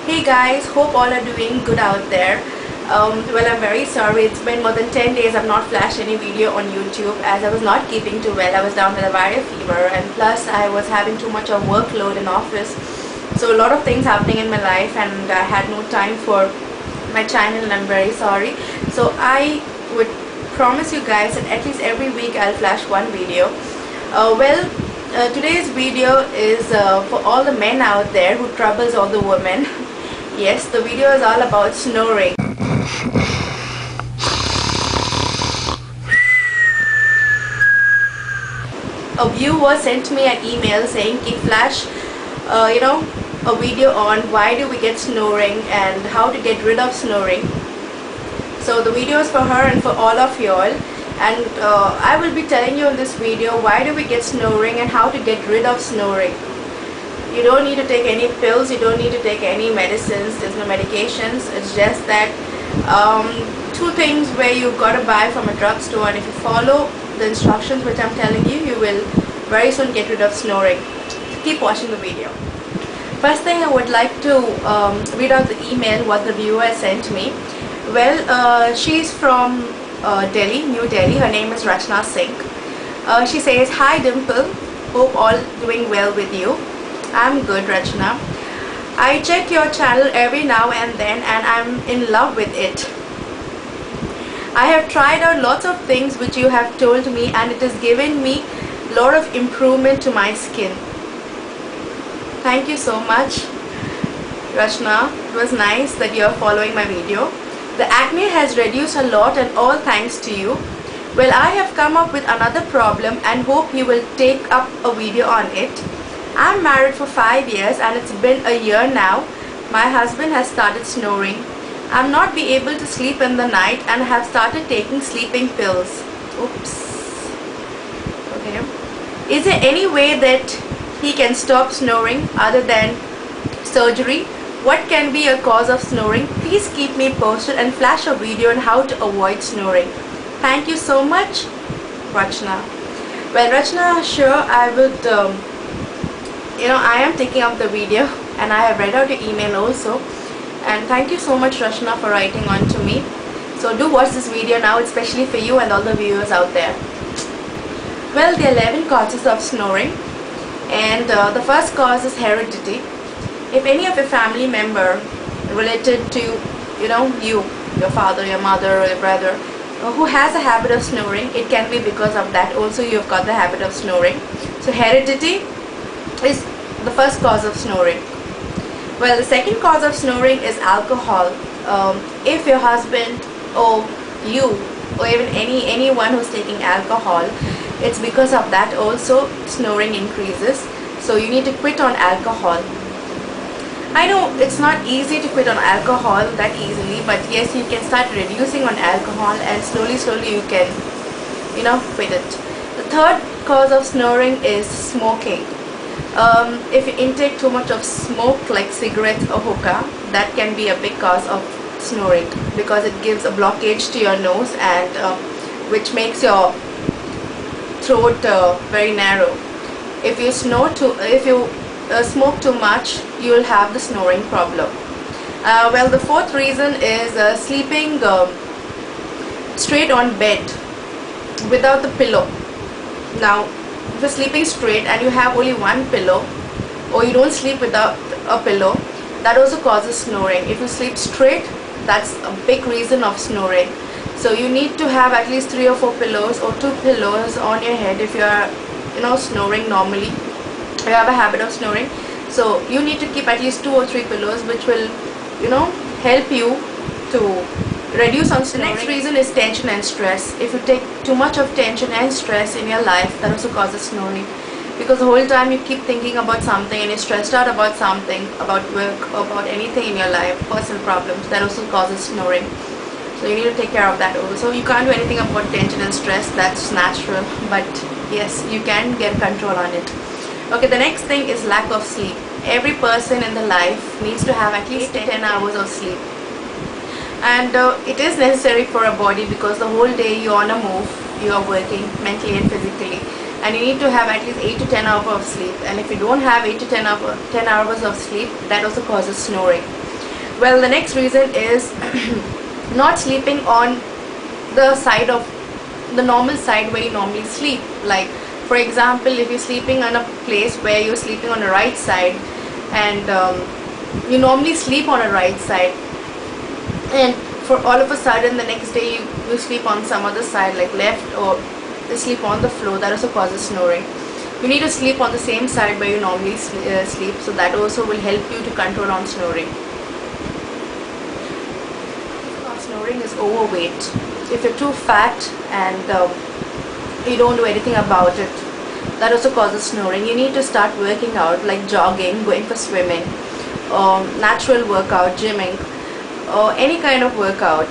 Hey guys, hope all are doing good out there. Well, I'm very sorry. It's been more than 10 days I've not flashed any video on YouTube as I was not keeping too well. I was down with a viral fever, and plus I was having too much of workload in office. So a lot of things happening in my life, and I had no time for my channel, and I'm very sorry. So I would promise you guys that at least every week I'll flash one video. Today's video is for all the men out there who troubles all the women. Yes, the video is all about snoring. A viewer sent me an email saying, "Ki flash, a video on why do we get snoring and how to get rid of snoring." So the video is for her and for all of you all, and I will be telling you in this video why do we get snoring and how to get rid of snoring. You don't need to take any pills, you don't need to take any medicines, there's no medications. It's just that two things where you've got to buy from a drugstore, and if you follow the instructions which I'm telling you, you will very soon get rid of snoring. Keep watching the video. First thing, I would like to read out the email what the viewer sent me. Well, she's from Delhi, New Delhi. Her name is Rachna Singh. She says, "Hi Dimple, hope all doing well with you." I'm good, Rachna. I check your channel every now and then and I'm in love with it. I have tried out lots of things which you have told me, and it has given me a lot of improvement to my skin. Thank you so much, Rachna. It was nice that you are following my video. The acne has reduced a lot, and all thanks to you. Well, I have come up with another problem and hope you will take up a video on it. I'm married for 5 years and it's been a year now. My husband has started snoring. I'm not be able to sleep in the night and have started taking sleeping pills. Oops. Okay. Is there any way that he can stop snoring other than surgery? What can be a cause of snoring? Please keep me posted and flash a video on how to avoid snoring. Thank you so much, Rachna. Well, Rachna, sure, I would I am taking up the video, and I have read out your email also, and thank you so much, Rachna, for writing on to me. So do watch this video now, especially for you and all the viewers out there. Well, there are 11 causes of snoring, and the first cause is heredity. If any of your family member related to your father, your mother, or your brother who has a habit of snoring, it can be because of that also you've got the habit of snoring. So heredity is the first cause of snoring. Well, the second cause of snoring is alcohol. If your husband or you or even anyone who's taking alcohol, it's because of that also snoring increases. So you need to quit on alcohol. I know it's not easy to quit on alcohol that easily, but yes, you can start reducing on alcohol, and slowly you can quit it. The third cause of snoring is smoking. If you intake too much of smoke like cigarettes or hookah, that can be a big cause of snoring because it gives a blockage to your nose, and which makes your throat very narrow. If you smoke too much, you will have the snoring problem. Well, the fourth reason is sleeping straight on bed without the pillow. Now, if you're sleeping straight and you have only one pillow, or you don't sleep without a pillow, that also causes snoring. If you sleep straight, that's a big reason of snoring. So you need to have at least 3 or 4 pillows or 2 pillows on your head if you are snoring normally. You have a habit of snoring, so you need to keep at least 2 or 3 pillows, which will help you to reduce on snoring. The next reason is tension and stress. If you take too much of tension and stress in your life, that also causes snoring, because the whole time you keep thinking about something and you're stressed out about something, about work, about anything in your life, personal problems, that also causes snoring. So you need to take care of that also. You can't do anything about tension and stress, that's natural, but yes, you can get control on it. Okay, the next thing is lack of sleep. Every person in the life needs to have at least 10 hours of sleep. And it is necessary for a body, because the whole day you're on a move, you are working mentally and physically, and you need to have at least 8 to 10 hours of sleep. And if you don't have 8 to 10 hours of sleep, that also causes snoring. Well, the next reason is not sleeping on the side of the normal side where you normally sleep. Like for example, if you're sleeping on a place where you're sleeping on the right side, and you normally sleep on a right side, and for all of a sudden the next day you sleep on some other side like left, or you sleep on the floor, that also causes snoring. You need to sleep on the same side where you normally sleep, so that also will help you to control on snoring. Snoring is overweight. If you're too fat and you don't do anything about it, that also causes snoring. You need to start working out, like jogging, going for swimming, natural workout, gymming, or any kind of workout.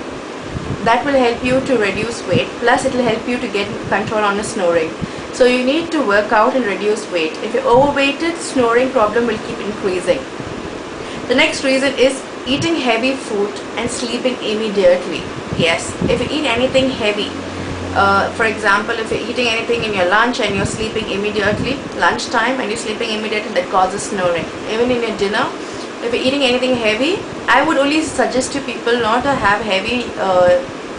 That will help you to reduce weight, plus it will help you to get control on the snoring. So you need to work out and reduce weight. If you're overweighted, snoring problem will keep increasing. The next reason is eating heavy food and sleeping immediately. Yes, if you eat anything heavy, for example, if you're eating anything in your lunch and you're sleeping immediately, lunchtime, and you're sleeping immediately, that causes snoring. Even in your dinner, if you're eating anything heavy, I would only suggest to people not to have heavy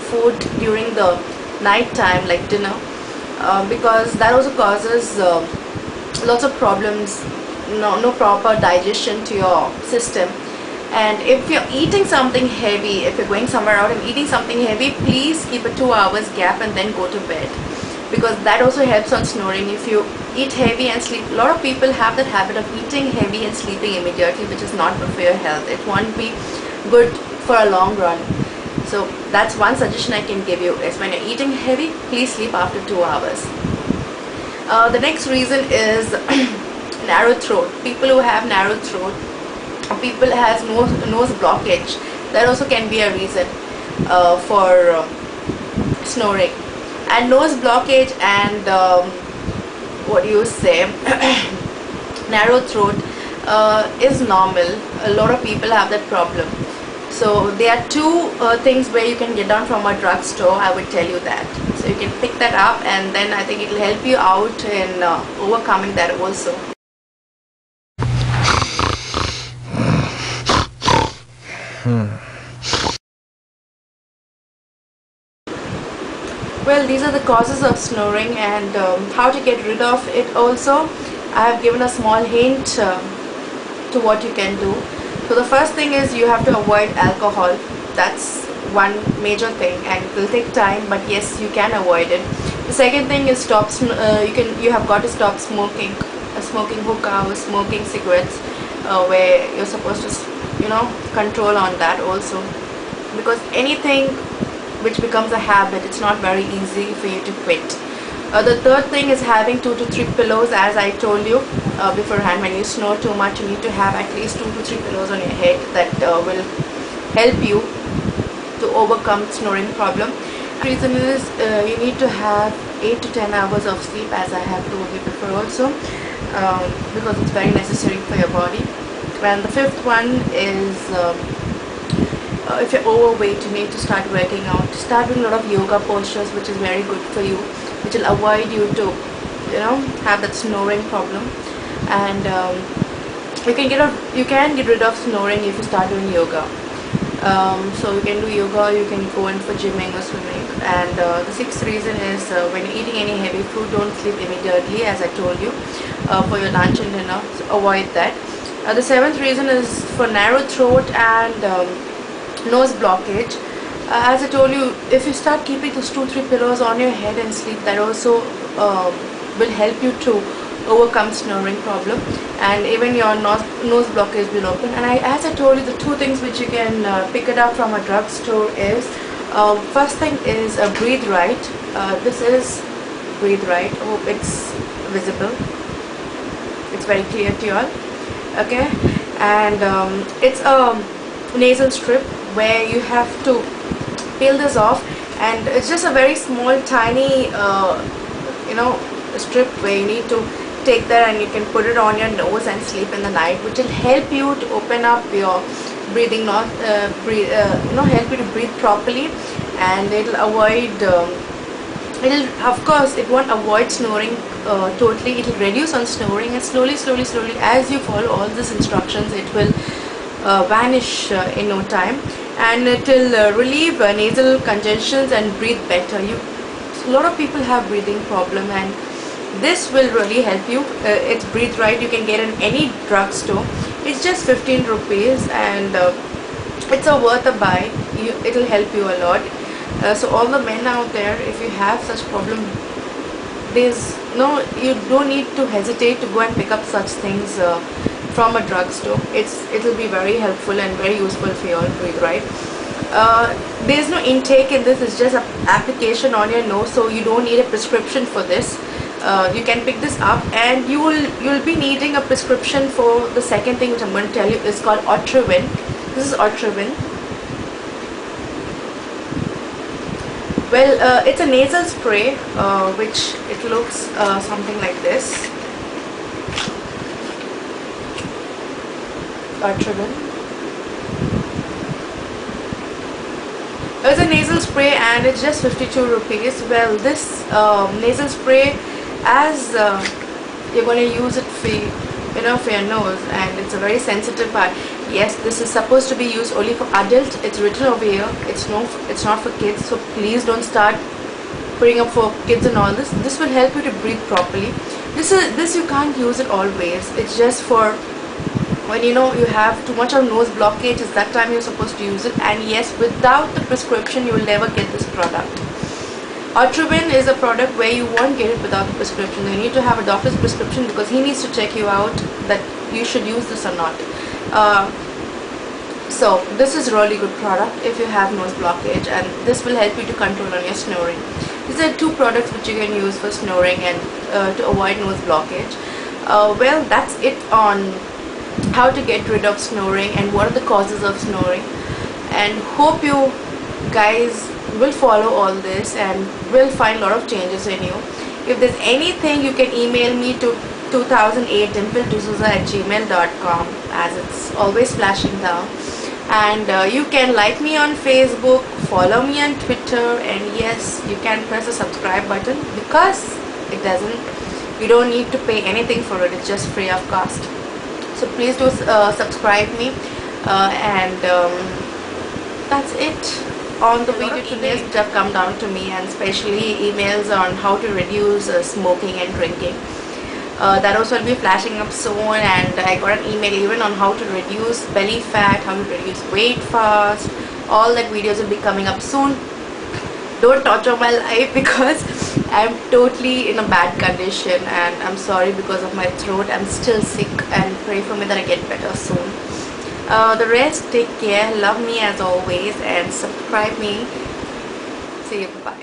food during the night time, like dinner, because that also causes lots of problems, no proper digestion to your system. And if you're eating something heavy, if you're going somewhere out and eating something heavy, please keep a 2 hours gap and then go to bed, because that also helps on snoring. If you eat heavy and sleep, a lot of people have that habit of eating heavy and sleeping immediately, which is not good for your health. It won't be good for a long run. So that's one suggestion I can give you, is when you're eating heavy, please sleep after 2 hours. The next reason is narrow throat. People who have narrow throat, people who has nose blockage, that also can be a reason for snoring. And nose blockage and what do you say, narrow throat is normal. A lot of people have that problem. So there are two things where you can get down from a drugstore, I would tell you that. So you can pick that up, and then I think it will help you out in overcoming that also. Well, these are the causes of snoring, and how to get rid of it also. I have given a small hint to what you can do. So the first thing is you have to avoid alcohol. That's one major thing, and it will take time, but yes, you can avoid it. The second thing is you have got to stop smoking, smoking hookah or smoking cigarettes, where you're supposed to control on that also, because anything which becomes a habit, it's not very easy for you to quit. The third thing is having 2 to 3 pillows, as I told you beforehand. When you snore too much, you need to have at least 2 to 3 pillows on your head. That will help you to overcome snoring problem. The reason is you need to have 8 to 10 hours of sleep, as I have told you before also, because it's very necessary for your body. And the fifth one is if you're overweight, you need to start working out. Start doing a lot of yoga postures, which is very good for you, which will avoid you to have that snoring problem. And you can get rid of snoring if you start doing yoga. So you can do yoga, you can go in for gymming or swimming. And the sixth reason is when you're eating any heavy food, don't sleep immediately, as I told you, for your lunch and dinner. So avoid that. The seventh reason is for narrow throat and nose blockage. As I told you, if you start keeping those 2-3 pillows on your head and sleep, that also will help you to overcome snoring problem, and even your nose blockage will open. And as I told you, the two things which you can pick it up from a drugstore is, first thing is a Breathe Right. This is Breathe Right. I hope it's visible. It's very clear to you all. Okay, and it's a nasal strip where you have to peel this off, and it's just a very small tiny strip where you need to take that and you can put it on your nose and sleep in the night, which will help you to open up your breathing, help you to breathe properly, and it'll avoid of course it won't avoid snoring totally. It will reduce on snoring, and slowly as you follow all these instructions, it will vanish in no time, and it will relieve nasal congestions and breathe better. A lot of people have breathing problem, and this will really help you. It's Breathe Right. You can get in any drugstore. It's just 15 rupees, and it's a worth a buy. It'll help you a lot. So all the men out there, if you have such problem, you don't need to hesitate to go and pick up such things from a drugstore. It'll be very helpful and very useful for you all. Breathe Right. There's no intake in this. It's just an application on your nose, so you don't need a prescription for this. You can pick this up, and you'll be needing a prescription for the second thing, which I'm going to tell you is called Otrivin. This is Otrivin. Well, it's a nasal spray, which it looks something like this. Otrivin. It's a nasal spray, and it's just 52 rupees. Well, this nasal spray, as you're going to use it for your nose, and it's a very sensitive part. Yes, this is supposed to be used only for adults. It's written over here. It's not for kids. So please don't start putting up for kids and all this. This will help you to breathe properly. This you can't use it always. It's just for when you have too much of nose blockage. It's that time you're supposed to use it. And yes, without the prescription, you will never get this product. Otrivin is a product where you won't get it without the prescription. You need to have a doctor's prescription, because he needs to check you out that you should use this or not. So this is really good product if you have nose blockage, and this will help you to control on your snoring. These are two products which you can use for snoring and to avoid nose blockage. Well, that's it on how to get rid of snoring and what are the causes of snoring, and hope you guys will follow all this and will find a lot of changes in you. If there's anything, you can email me to 2008 dimpledesouza@gmail.com, as it's always flashing down. And you can like me on Facebook, follow me on Twitter, and yes, you can press the subscribe button, because you don't need to pay anything for it. It's just free of cost. So please do subscribe me, and that's it on the video today, which have come down to me, and especially emails on how to reduce smoking and drinking. That also will be flashing up soon, and I got an email even on how to reduce belly fat, how to reduce weight fast. All that videos will be coming up soon. Don't torture my life, because I'm totally in a bad condition, and I'm sorry because of my throat. I'm still sick, and pray for me that I get better soon. The rest, take care, love me as always, and subscribe me. See you, bye.